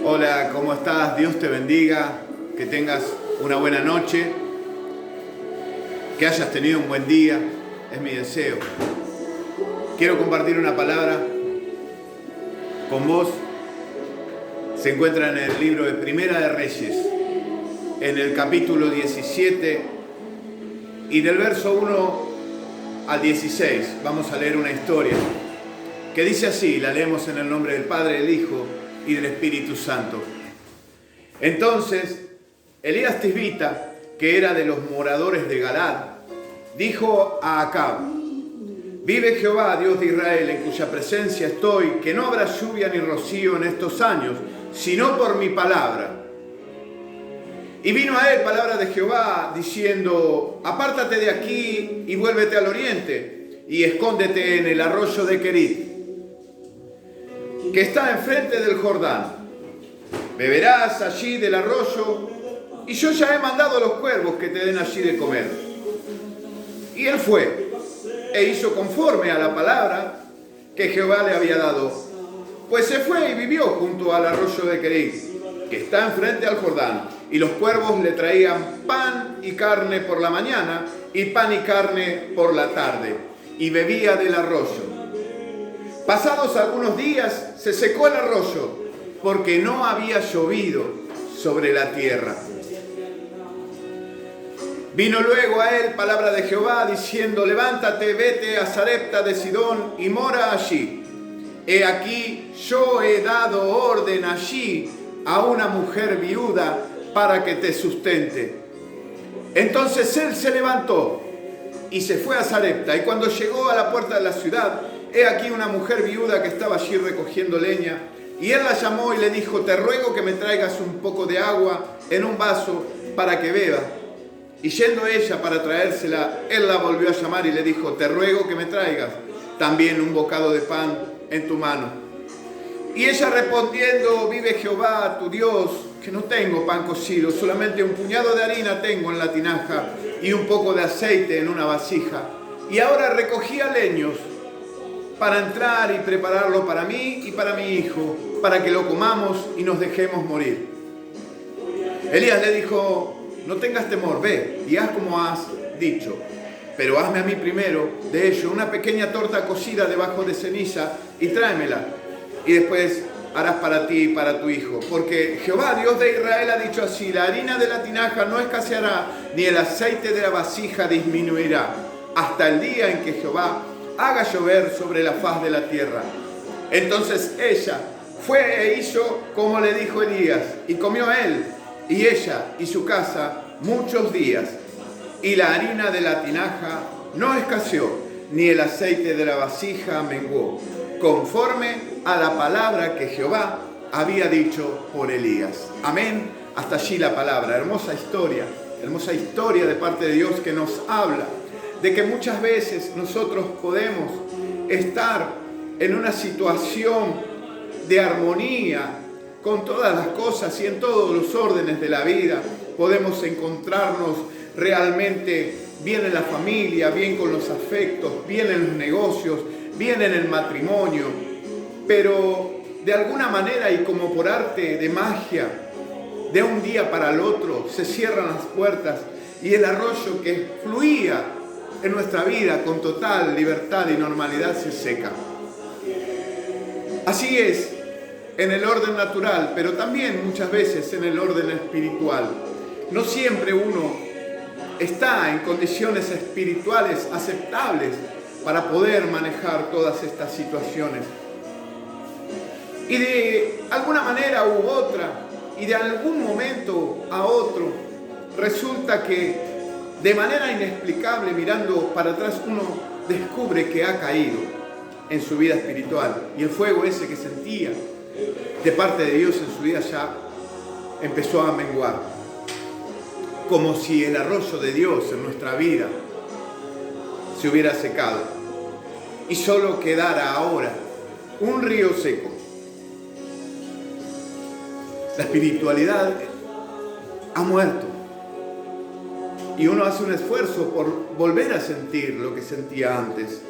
Hola, ¿cómo estás? Dios te bendiga, que tengas una buena noche, que hayas tenido un buen día, es mi deseo. Quiero compartir una palabra con vos. Se encuentra en el libro de Primera de Reyes, en el capítulo 17 y del verso 1 al 16. Vamos a leer una historia que dice así, la leemos en el nombre del Padre, del Hijo y del Espíritu Santo. Entonces, Elías Tisbita, que era de los moradores de Galad, dijo a Acab: vive Jehová, Dios de Israel, en cuya presencia estoy, que no habrá lluvia ni rocío en estos años, sino por mi palabra. Y vino a él palabra de Jehová, diciendo: apártate de aquí y vuélvete al oriente, y escóndete en el arroyo de Querit, que está enfrente del Jordán. Beberás allí del arroyo, y yo ya he mandado a los cuervos que te den allí de comer. Y él fue, e hizo conforme a la palabra que Jehová le había dado. Pues se fue y vivió junto al arroyo de Querit, que está enfrente al Jordán. Y los cuervos le traían pan y carne por la mañana, y pan y carne por la tarde. Y bebía del arroyo. Pasados algunos días se secó el arroyo, porque no había llovido sobre la tierra. Vino luego a él palabra de Jehová, diciendo: levántate, vete a Sarepta de Sidón y mora allí. He aquí, yo he dado orden allí a una mujer viuda para que te sustente. Entonces él se levantó y se fue a Sarepta, y cuando llegó a la puerta de la ciudad, he aquí una mujer viuda que estaba allí recogiendo leña, y él la llamó y le dijo: te ruego que me traigas un poco de agua en un vaso para que beba. Y yendo ella para traérsela, él la volvió a llamar y le dijo: te ruego que me traigas también un bocado de pan en tu mano. Y ella respondiendo: vive Jehová tu Dios, que no tengo pan cocido, solamente un puñado de harina tengo en la tinaja y un poco de aceite en una vasija. Y ahora recogía leños para entrar y prepararlo para mí y para mi hijo, para que lo comamos y nos dejemos morir. Elías le dijo: no tengas temor, ve y haz como has dicho, pero hazme a mí primero de ello una pequeña torta cocida debajo de ceniza y tráemela, y después harás para ti y para tu hijo, porque Jehová, Dios de Israel, ha dicho así: la harina de la tinaja no escaseará, ni el aceite de la vasija disminuirá, hasta el día en que Jehová haga llover sobre la faz de la tierra. Entonces ella fue e hizo como le dijo Elías, y comió él y ella y su casa muchos días, y la harina de la tinaja no escaseó, ni el aceite de la vasija menguó, conforme a la palabra que Jehová había dicho por Elías. Amén. Hasta allí la palabra. Hermosa historia de parte de Dios, que nos habla de que muchas veces nosotros podemos estar en una situación de armonía con todas las cosas y en todos los órdenes de la vida. Podemos encontrarnos realmente bien en la familia, bien con los afectos, bien en los negocios, bien en el matrimonio, pero de alguna manera y como por arte de magia, de un día para el otro se cierran las puertas y el arroyo que fluía en nuestra vida con total libertad y normalidad se seca. Así es en el orden natural, pero también muchas veces en el orden espiritual. No siempre uno está en condiciones espirituales aceptables para poder manejar todas estas situaciones. Y de alguna manera u otra, y de algún momento a otro, resulta que de manera inexplicable, mirando para atrás, uno descubre que ha caído en su vida espiritual. Y el fuego ese que sentía de parte de Dios en su vida ya empezó a menguar. Como si el arroyo de Dios en nuestra vida se hubiera secado y solo quedara ahora un río seco. La espiritualidad ha muerto. Y uno hace un esfuerzo por volver a sentir lo que sentía antes.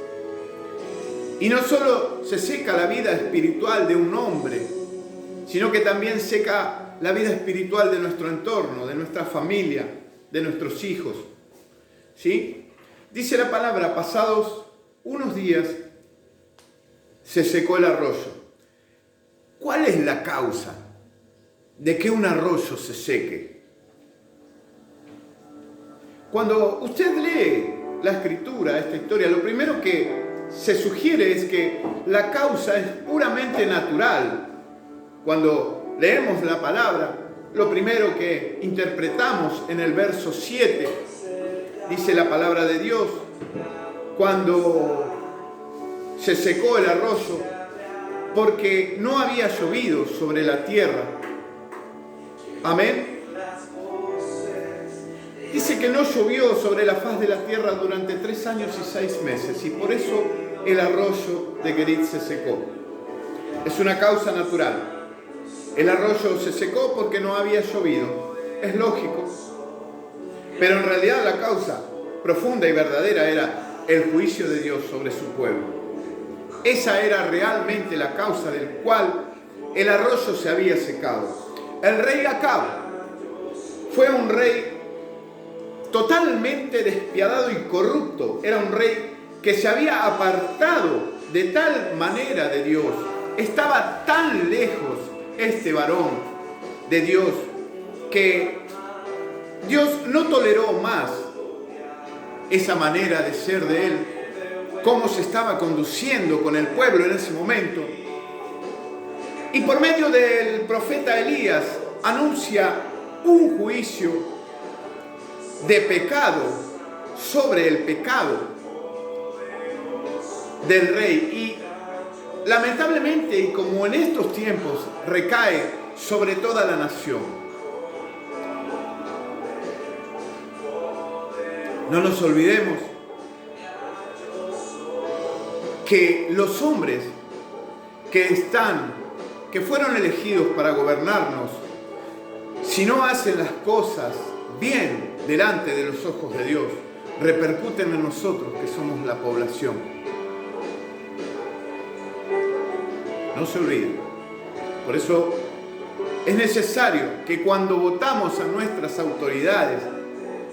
Y no solo se seca la vida espiritual de un hombre, sino que también seca la vida espiritual de nuestro entorno, de nuestra familia, de nuestros hijos. ¿Sí? Dice la palabra, pasados unos días se secó el arroyo. ¿Cuál es la causa de que un arroyo se seque? Cuando usted lee la escritura, esta historia, lo primero que se sugiere es que la causa es puramente natural. Cuando leemos la palabra, lo primero que interpretamos en el verso 7, dice la palabra de Dios, cuando se secó el arroyo, porque no había llovido sobre la tierra. Amén. Dice que no llovió sobre la faz de la tierra durante 3 años y 6 meses, y por eso el arroyo de Kerit se secó. Es una causa natural. El arroyo se secó porque no había llovido. Es lógico. Pero en realidad la causa profunda y verdadera era el juicio de Dios sobre su pueblo. Esa era realmente la causa del cual el arroyo se había secado. El rey Acab fue un rey totalmente despiadado y corrupto. Era un rey que se había apartado de tal manera de Dios. Estaba tan lejos este varón de Dios que Dios no toleró más esa manera de ser de él, cómo se estaba conduciendo con el pueblo en ese momento. Y por medio del profeta Elías anuncia un juicio de pecado sobre el pecado del rey. Y lamentablemente, y como en estos tiempos, recae sobre toda la nación. No nos olvidemos que los hombres que fueron elegidos para gobernarnos, si no hacen las cosas bien delante de los ojos de Dios, repercuten en nosotros que somos la población. No se olviden. Por eso es necesario que cuando votamos a nuestras autoridades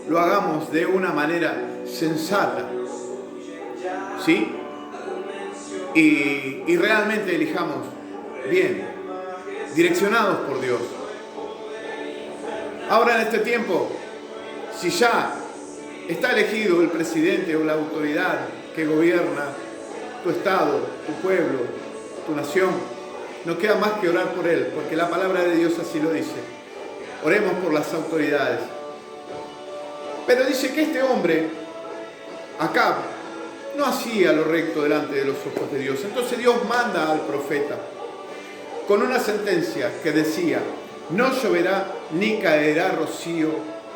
lo hagamos de una manera sensata, ¿sí? Y realmente elijamos bien, direccionados por Dios. Ahora en este tiempo, si ya está elegido el presidente o la autoridad que gobierna tu estado, tu pueblo, tu nación, no queda más que orar por él, porque la palabra de Dios así lo dice. Oremos por las autoridades. Pero dice que este hombre, Acab, no hacía lo recto delante de los ojos de Dios. Entonces Dios manda al profeta con una sentencia que decía: no lloverá ni caerá rocío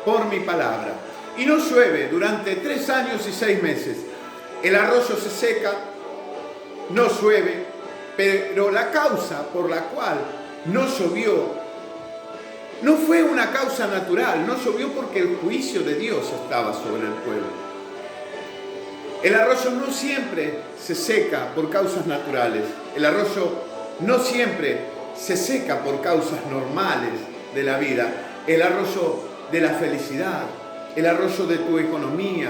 por mi palabra. Y no llueve durante 3 años y 6 meses. El arroyo se seca, no llueve, pero la causa por la cual no llovió no fue una causa natural, no llovió porque el juicio de Dios estaba sobre el pueblo. El arroyo no siempre se seca por causas naturales. El arroyo no siempre se seca por causas normales de la vida. El arroyo de la felicidad, el arroyo de tu economía,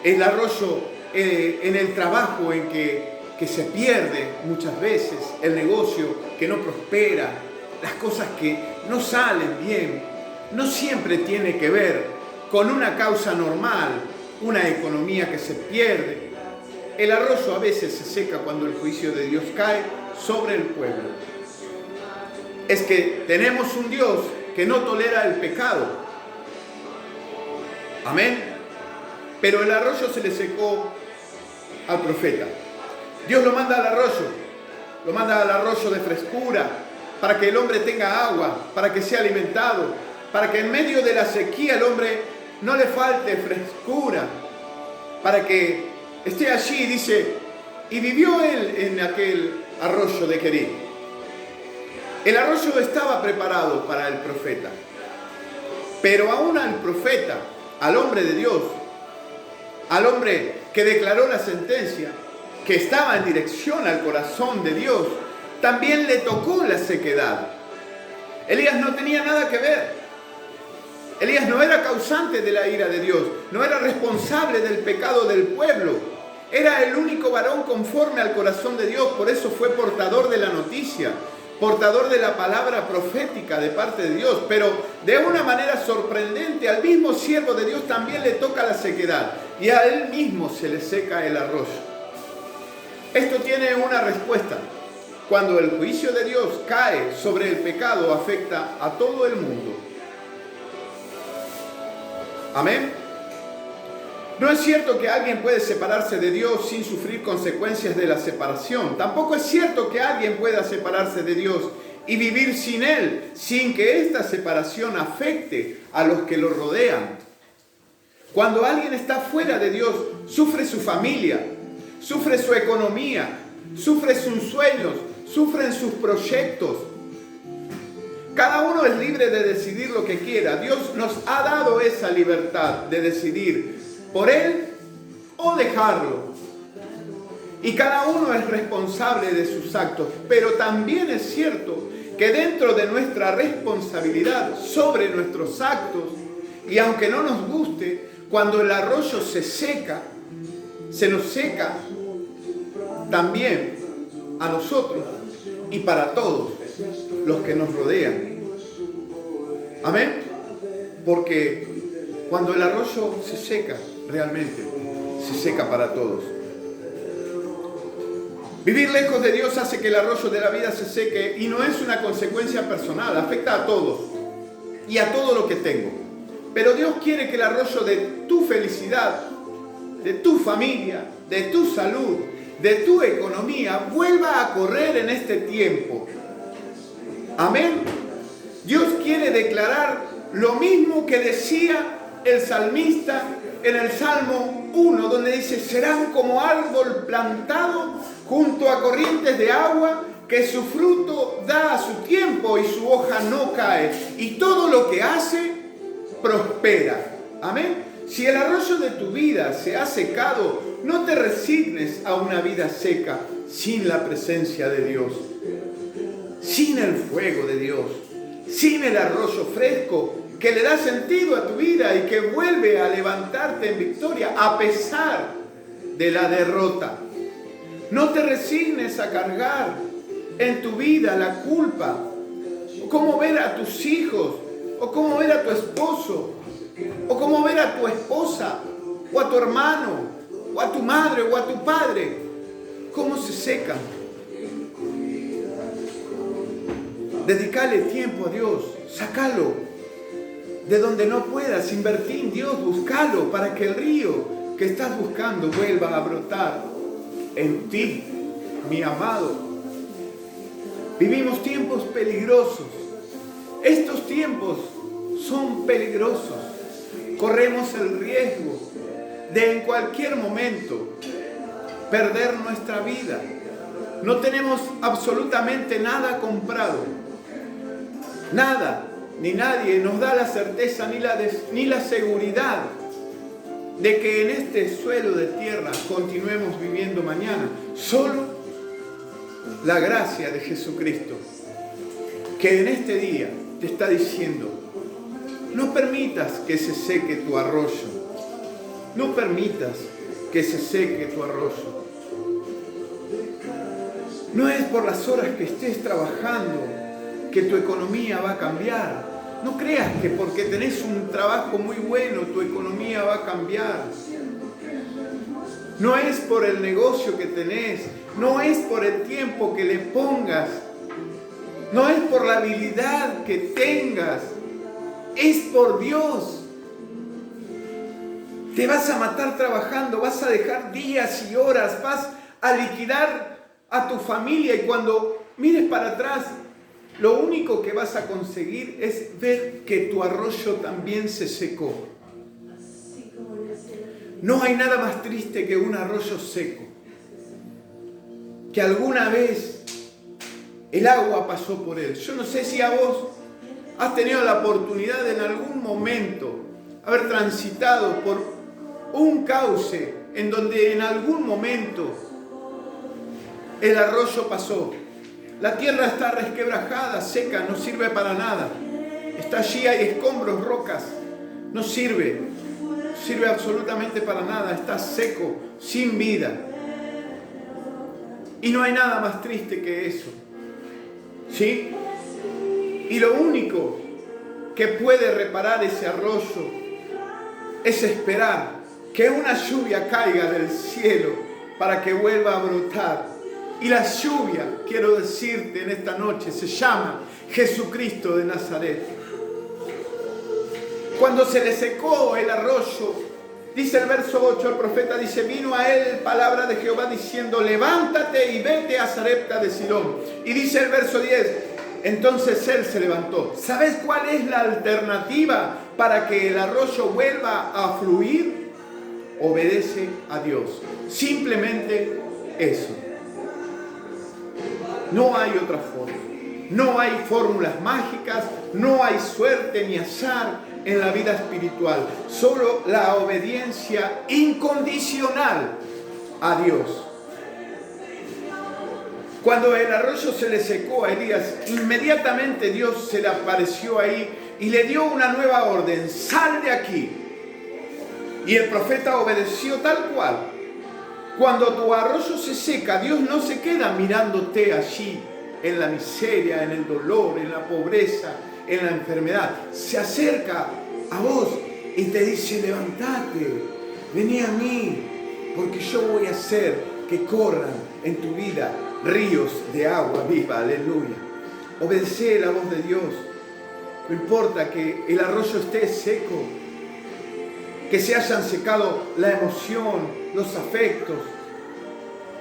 el arroyo en el trabajo en que se pierde muchas veces, el negocio que no prospera, las cosas que no salen bien, no siempre tiene que ver con una causa normal, una economía que se pierde. El arroyo a veces se seca cuando el juicio de Dios cae sobre el pueblo. Es que tenemos un Dios que no tolera el pecado. Amén. Pero el arroyo se le secó al profeta. Dios lo manda al arroyo de frescura, para que el hombre tenga agua, para que sea alimentado, para que en medio de la sequía el hombre no le falte frescura, para que esté allí. Dice, y vivió él en aquel arroyo de Kerit. El arroyo estaba preparado para el profeta, pero aún al profeta, al hombre de Dios, al hombre que declaró la sentencia, que estaba en dirección al corazón de Dios, también le tocó la sequedad. Elías no tenía nada que ver. Elías no era causante de la ira de Dios, no era responsable del pecado del pueblo. Era el único varón conforme al corazón de Dios, por eso fue portador de la noticia, portador de la palabra profética de parte de Dios. Pero de una manera sorprendente, al mismo siervo de Dios también le toca la sequedad y a él mismo se le seca el arroyo. Esto tiene una respuesta. Cuando el juicio de Dios cae sobre el pecado, afecta a todo el mundo. Amén. No es cierto que alguien puede separarse de Dios sin sufrir consecuencias de la separación. Tampoco es cierto que alguien pueda separarse de Dios y vivir sin Él, sin que esta separación afecte a los que lo rodean. Cuando alguien está fuera de Dios, sufre su familia, sufre su economía, sufre sus sueños, sufren sus proyectos. Cada uno es libre de decidir lo que quiera. Dios nos ha dado esa libertad de decidir por Él o dejarlo. Y cada uno es responsable de sus actos. Pero también es cierto que dentro de nuestra responsabilidad sobre nuestros actos, y aunque no nos guste, cuando el arroyo se seca, se nos seca también a nosotros y para todos los que nos rodean. Amén. Porque cuando el arroyo se seca, realmente se seca para todos. Vivir lejos de Dios hace que el arroyo de la vida se seque y no es una consecuencia personal, afecta a todos y a todo lo que tengo. Pero Dios quiere que el arroyo de tu felicidad, de tu familia, de tu salud, de tu economía, vuelva a correr en este tiempo. Amén. Dios quiere declarar lo mismo que decía el salmista en el Salmo 1, donde dice: serán como árbol plantado junto a corrientes de agua, que su fruto da a su tiempo y su hoja no cae, y todo lo que hace prospera. Amén. Si el arroyo de tu vida se ha secado, no te resignes a una vida seca sin la presencia de Dios, sin el fuego de Dios, sin el arroyo fresco que le da sentido a tu vida y que vuelve a levantarte en victoria a pesar de la derrota. No te resignes a cargar en tu vida la culpa, o cómo ver a tus hijos, o cómo ver a tu esposo, o cómo ver a tu esposa, o a tu hermano, o a tu madre, o a tu padre, cómo se secan. Dedicale tiempo a Dios, sácalo de donde no puedas, invertí en Dios, búscalo para que el río que estás buscando vuelva a brotar en ti, mi amado. Vivimos tiempos peligrosos. Estos tiempos son peligrosos. Corremos el riesgo de en cualquier momento perder nuestra vida. No tenemos absolutamente nada comprado. Nada, ni nadie nos da la certeza ni la seguridad de que en este suelo de tierra continuemos viviendo mañana. Solo la gracia de Jesucristo, que en este día te está diciendo: no permitas que se seque tu arroyo. No permitas que se seque tu arroyo. No es por las horas que estés trabajando que tu economía va a cambiar. No creas que porque tenés un trabajo muy bueno tu economía va a cambiar. No es por el negocio que tenés, no es por el tiempo que le pongas, no es por la habilidad que tengas, es por Dios. Te vas a matar trabajando, vas a dejar días y horas, vas a liquidar a tu familia y cuando mires para atrás, lo único que vas a conseguir es ver que tu arroyo también se secó. No hay nada más triste que un arroyo seco. Que alguna vez el agua pasó por él. Yo no sé si a vos has tenido la oportunidad en algún momento haber transitado por un cauce en donde en algún momento el arroyo pasó. La tierra está resquebrajada, seca, no sirve para nada. Está allí, hay escombros, rocas. No sirve absolutamente para nada. Está seco, sin vida. Y no hay nada más triste que eso. ¿Sí? Y lo único que puede reparar ese arroyo es esperar que una lluvia caiga del cielo para que vuelva a brotar. Y la lluvia, quiero decirte en esta noche, se llama Jesucristo de Nazaret. Cuando se le secó el arroyo, dice el verso 8, el profeta dice, vino a él palabra de Jehová diciendo, levántate y vete a Sarepta de Sidón. Y dice el verso 10, entonces él se levantó. ¿Sabes cuál es la alternativa para que el arroyo vuelva a fluir? Obedece a Dios. Simplemente eso. No hay otra forma. No hay fórmulas mágicas, no hay suerte ni azar en la vida espiritual. Solo la obediencia incondicional a Dios. Cuando el arroyo se le secó a Elías, inmediatamente Dios se le apareció ahí y le dio una nueva orden: sal de aquí. Y el profeta obedeció tal cual. Cuando tu arroyo se seca, Dios no se queda mirándote allí en la miseria, en el dolor, en la pobreza, en la enfermedad. Se acerca a vos y te dice: levántate, vení a mí, porque yo voy a hacer que corran en tu vida ríos de agua viva. Aleluya. Obedece la voz de Dios. No importa que el arroyo esté seco, que se hayan secado la emoción, los afectos,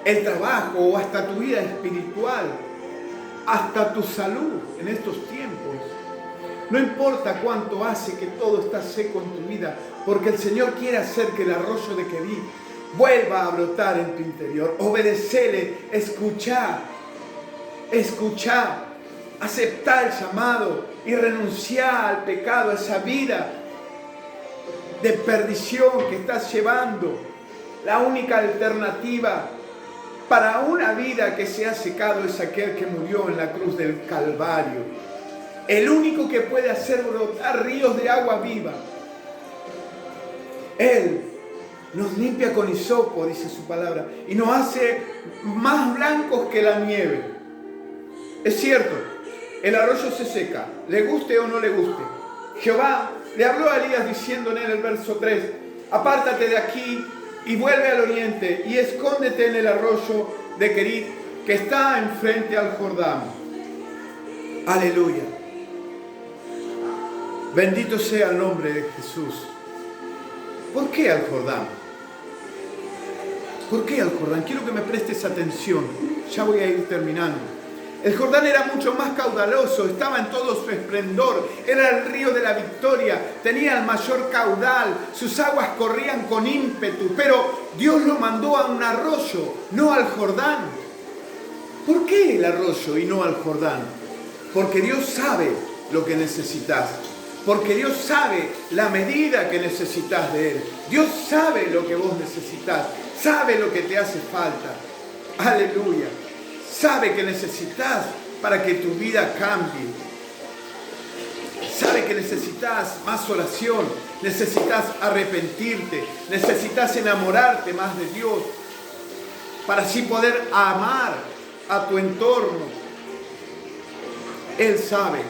el trabajo o hasta tu vida espiritual, hasta tu salud en estos tiempos. No importa cuánto hace que todo está seco en tu vida, porque el Señor quiere hacer que el arroyo de Querit vuelva a brotar en tu interior. Obedecele, escuchá, aceptá el llamado y renunciá al pecado, a esa vida de perdición que estás llevando. La única alternativa para una vida que se ha secado es aquel que murió en la cruz del Calvario. El único que puede hacer brotar ríos de agua viva. Él nos limpia con hisopo, dice su palabra, y nos hace más blancos que la nieve. Es cierto, el arroyo se seca, le guste o no le guste. Jehová le habló a Elías diciendo en el verso 3, apártate de aquí y vuelve al oriente y escóndete en el arroyo de Querit que está enfrente al Jordán. Aleluya. Bendito sea el nombre de Jesús. ¿Por qué al Jordán? ¿Por qué al Jordán? Quiero que me prestes atención. Ya voy a ir terminando. El Jordán era mucho más caudaloso, estaba en todo su esplendor, era el río de la victoria, tenía el mayor caudal, sus aguas corrían con ímpetu, pero Dios lo mandó a un arroyo, no al Jordán. ¿Por qué el arroyo y no al Jordán? Porque Dios sabe lo que necesitas, porque Dios sabe la medida que necesitas de Él. Dios sabe lo que vos necesitas, sabe lo que te hace falta. Aleluya. Sabe que necesitas para que tu vida cambie. Sabe que necesitas más oración, necesitas arrepentirte, necesitas enamorarte más de Dios para así poder amar a tu entorno. Él sabe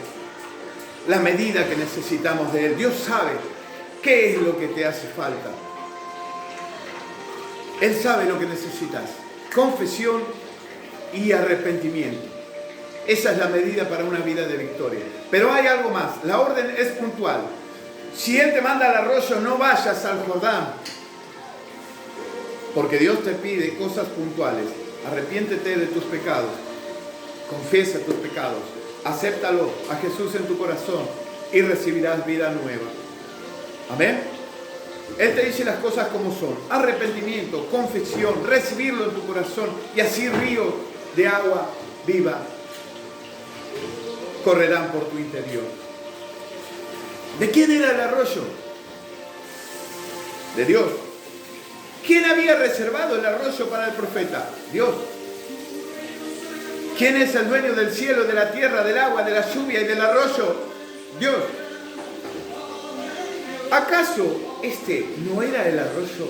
la medida que necesitamos de Él. Dios sabe qué es lo que te hace falta. Él sabe lo que necesitas. Confesión y arrepentimiento. Esa es la medida para una vida de victoria. Pero hay algo más. La orden es puntual. Si Él te manda al arroyo, no vayas al Jordán. Porque Dios te pide cosas puntuales. Arrepiéntete de tus pecados. Confiesa tus pecados. Acéptalo a Jesús en tu corazón y recibirás vida nueva. Amén. Él te dice las cosas como son. Arrepentimiento, confesión, recibirlo en tu corazón y así ríos de agua viva correrán por tu interior. ¿De quién era el arroyo? De Dios. ¿Quién había reservado el arroyo para el profeta? Dios. ¿Quién es el dueño del cielo, de la tierra, del agua, de la lluvia y del arroyo? Dios. ¿Acaso este no era el arroyo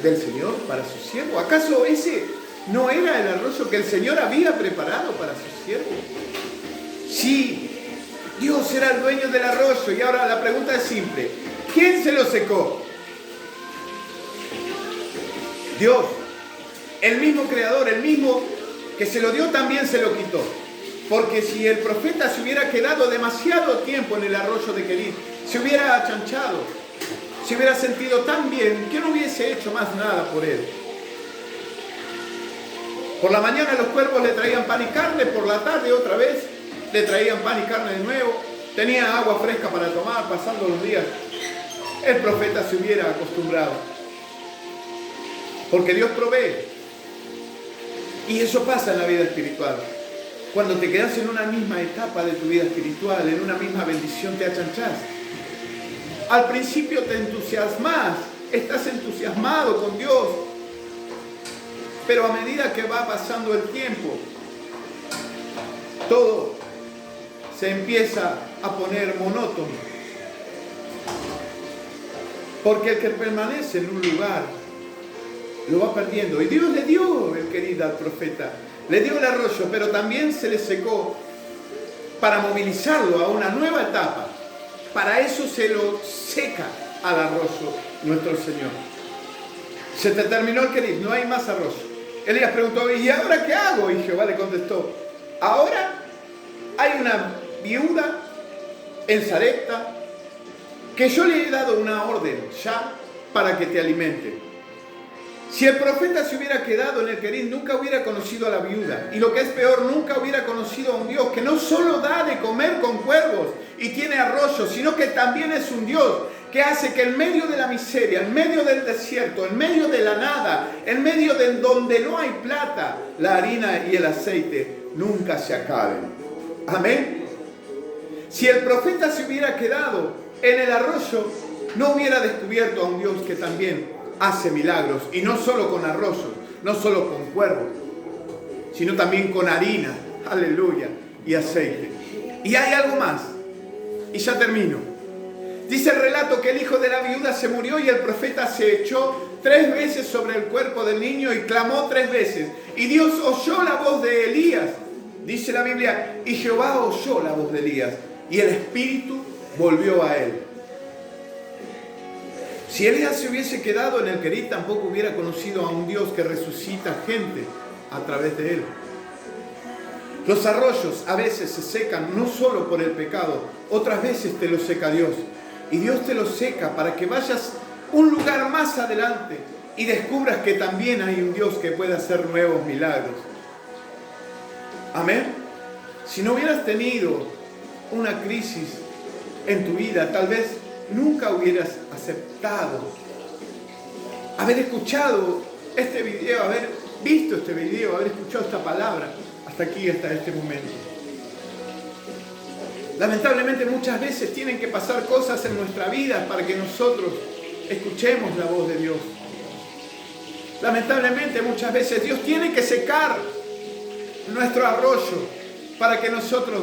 del Señor para su siervo? ¿Acaso ese no era el arroyo que el Señor había preparado para su siervo? Sí, Dios era el dueño del arroyo. Y ahora la pregunta es simple: ¿quién se lo secó? Dios. El mismo creador, el mismo que se lo dio, también se lo quitó. Porque si el profeta se hubiera quedado demasiado tiempo en el arroyo de Querit, se hubiera achanchado, se hubiera sentido tan bien que no hubiese hecho más nada por él. Por la mañana los cuervos le traían pan y carne, por la tarde otra vez le traían pan y carne de nuevo, tenía agua fresca para tomar, pasando los días. El profeta se hubiera acostumbrado. Porque Dios provee. Y eso pasa en la vida espiritual. Cuando te quedas en una misma etapa de tu vida espiritual, en una misma bendición, te achanchás. Al principio te entusiasmas, estás entusiasmado con Dios. Pero a medida que va pasando el tiempo, todo se empieza a poner monótono. Porque el que permanece en un lugar lo va perdiendo. Y Dios le dio el Querit al profeta, le dio el arroyo, pero también se le secó para movilizarlo a una nueva etapa. Para eso se lo seca al arroyo nuestro Señor. Se te terminó el Querit, no hay más arroyo. Elías preguntó: ¿y ahora qué hago? Y Jehová le contestó: ahora hay una viuda en Sarepta que yo le he dado una orden ya para que te alimente. Si el profeta se hubiera quedado en el Querit, nunca hubiera conocido a la viuda. Y lo que es peor, nunca hubiera conocido a un Dios que no solo da de comer con cuervos y tiene arroyos, sino que también es un Dios que hace que en medio de la miseria, en medio del desierto, en medio de la nada, en medio de donde no hay plata, la harina y el aceite nunca se acaben. Amén. Si el profeta se hubiera quedado en el arroyo, no hubiera descubierto a un Dios que también hace milagros, y no solo con arroyos, no solo con cuervos, sino también con harina, aleluya, y aceite. Y hay algo más, y ya termino. Dice el relato que el hijo de la viuda se murió y el profeta se echó 3 veces sobre el cuerpo del niño y clamó 3 veces. Y Dios oyó la voz de Elías, dice la Biblia, y Jehová oyó la voz de Elías, y el espíritu volvió a él. Si Elías se hubiese quedado en el Querit, tampoco hubiera conocido a un Dios que resucita gente a través de él. Los arroyos a veces se secan no solo por el pecado, otras veces te los seca Dios. Y Dios te los seca para que vayas un lugar más adelante y descubras que también hay un Dios que puede hacer nuevos milagros. Amén. Si no hubieras tenido una crisis en tu vida, tal vez nunca hubieras aceptado haber escuchado este video, haber visto este video, haber escuchado esta palabra hasta aquí, hasta este momento. Lamentablemente muchas veces tienen que pasar cosas en nuestra vida para que nosotros escuchemos la voz de Dios. Lamentablemente muchas veces Dios tiene que secar nuestro arroyo para que nosotros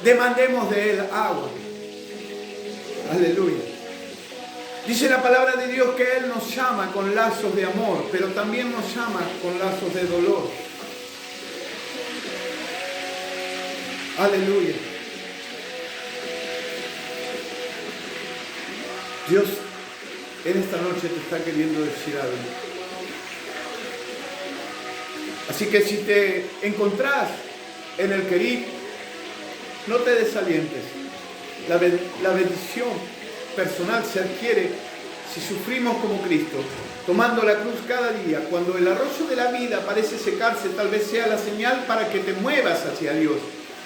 demandemos de Él agua. Aleluya. Dice la palabra de Dios que Él nos llama con lazos de amor, pero también nos llama con lazos de dolor. Aleluya. Dios en esta noche te está queriendo decir algo. Así que si te encontrás en el Querit, no te desalientes. La bendición personal se adquiere si sufrimos como Cristo, tomando la cruz cada día. Cuando el arroyo de la vida parece secarse, tal vez sea la señal para que te muevas hacia Dios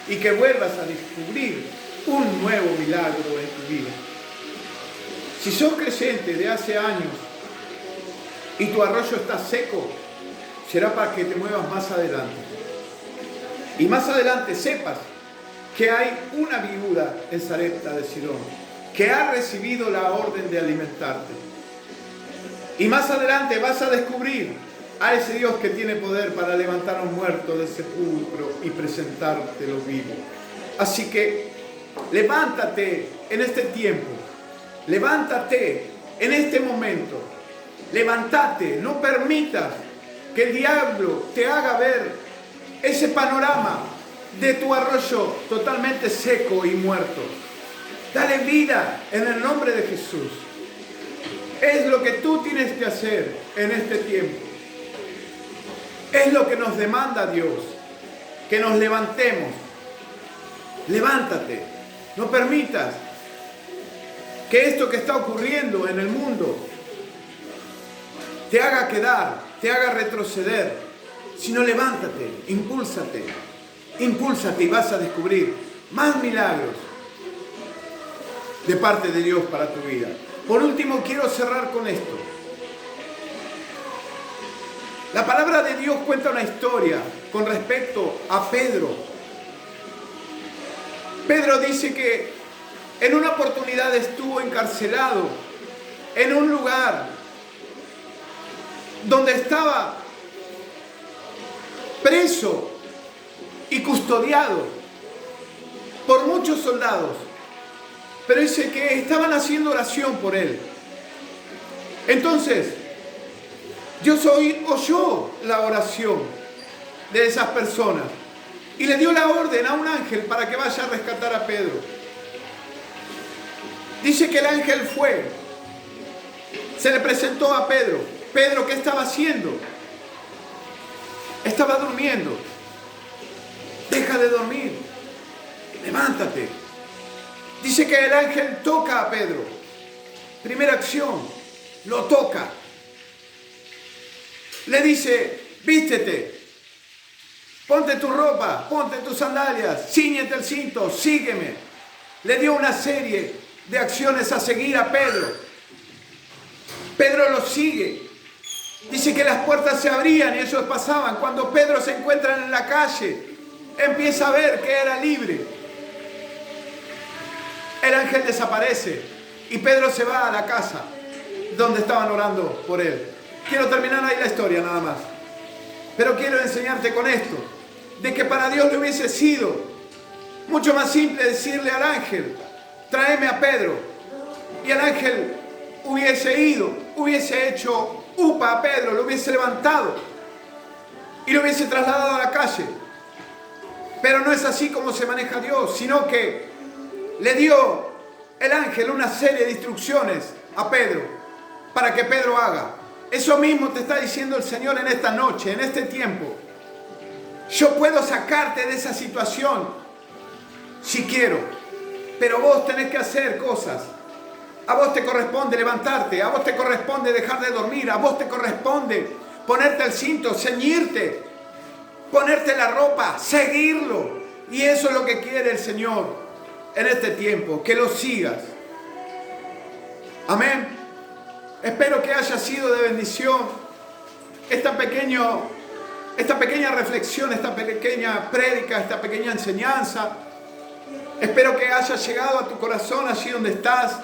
y que vuelvas a descubrir un nuevo milagro en tu vida. Si sos creyente de hace años y tu arroyo está seco, será para que te muevas más adelante. Y más adelante sepas que hay una viuda en Sarepta de Sidón que ha recibido la orden de alimentarte. Y más adelante vas a descubrir a ese Dios que tiene poder para levantar a un muerto del sepulcro y presentártelo vivo. Así que levántate en este tiempo, levántate en este momento, levántate, no permitas que el diablo te haga ver ese panorama de tu arroyo totalmente seco y muerto. Dale vida en el nombre de Jesús. Es lo que tú tienes que hacer en este tiempo. Es lo que nos demanda Dios, que nos levantemos. Levántate, no permitas que esto que está ocurriendo en el mundo te haga quedar, te haga retroceder, sino levántate, impúlsate y vas a descubrir más milagros de parte de Dios para tu vida. Por último, quiero cerrar con esto. La palabra de Dios cuenta una historia con respecto a Pedro. Pedro dice que en una oportunidad estuvo encarcelado en un lugar donde estaba preso y custodiado por muchos soldados. Pero dice que estaban haciendo oración por él. Entonces, Dios oyó la oración de esas personas y le dio la orden a un ángel para que vaya a rescatar a Pedro. Dice que el ángel fue, se le presentó a Pedro. Pedro, ¿qué estaba haciendo? Estaba durmiendo. Deja de dormir. Levántate. Dice que el ángel toca a Pedro. Primera acción, lo toca. Le dice, vístete, ponte tu ropa, ponte tus sandalias, cíñete el cinto, sígueme. Le dio una serie de acciones a seguir a Pedro. Pedro lo sigue. Dice que las puertas se abrían y ellos pasaban. Cuando Pedro se encuentra en la calle, empieza a ver que era libre. El ángel desaparece y Pedro se va a la casa donde estaban orando por él. Quiero terminar ahí la historia nada más. Pero quiero enseñarte con esto, de que para Dios le hubiese sido mucho más simple decirle al ángel, tráeme a Pedro. Y el ángel hubiese ido, hubiese hecho upa a Pedro, lo hubiese levantado y lo hubiese trasladado a la calle. Pero no es así como se maneja Dios, sino que le dio el ángel una serie de instrucciones a Pedro para que Pedro haga. Eso mismo te está diciendo el Señor en esta noche, en este tiempo. Yo puedo sacarte de esa situación si quiero, pero vos tenés que hacer cosas. A vos te corresponde levantarte, a vos te corresponde dejar de dormir, a vos te corresponde ponerte el cinto, ceñirte, ponerte la ropa, seguirlo. Y eso es lo que quiere el Señor en este tiempo, que lo sigas. Amén. Espero que haya sido de bendición esta pequeña reflexión, esta pequeña prédica, esta pequeña enseñanza. Espero que haya llegado a tu corazón allí donde estás.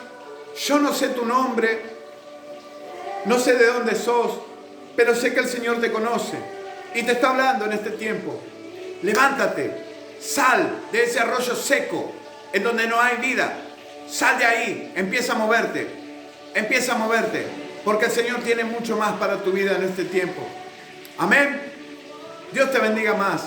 Yo no sé tu nombre, no sé de dónde sos, pero sé que el Señor te conoce y te está hablando en este tiempo. Levántate, sal de ese arroyo seco en donde no hay vida. Sal de ahí, empieza a moverte, porque el Señor tiene mucho más para tu vida en este tiempo. Amén. Dios te bendiga más.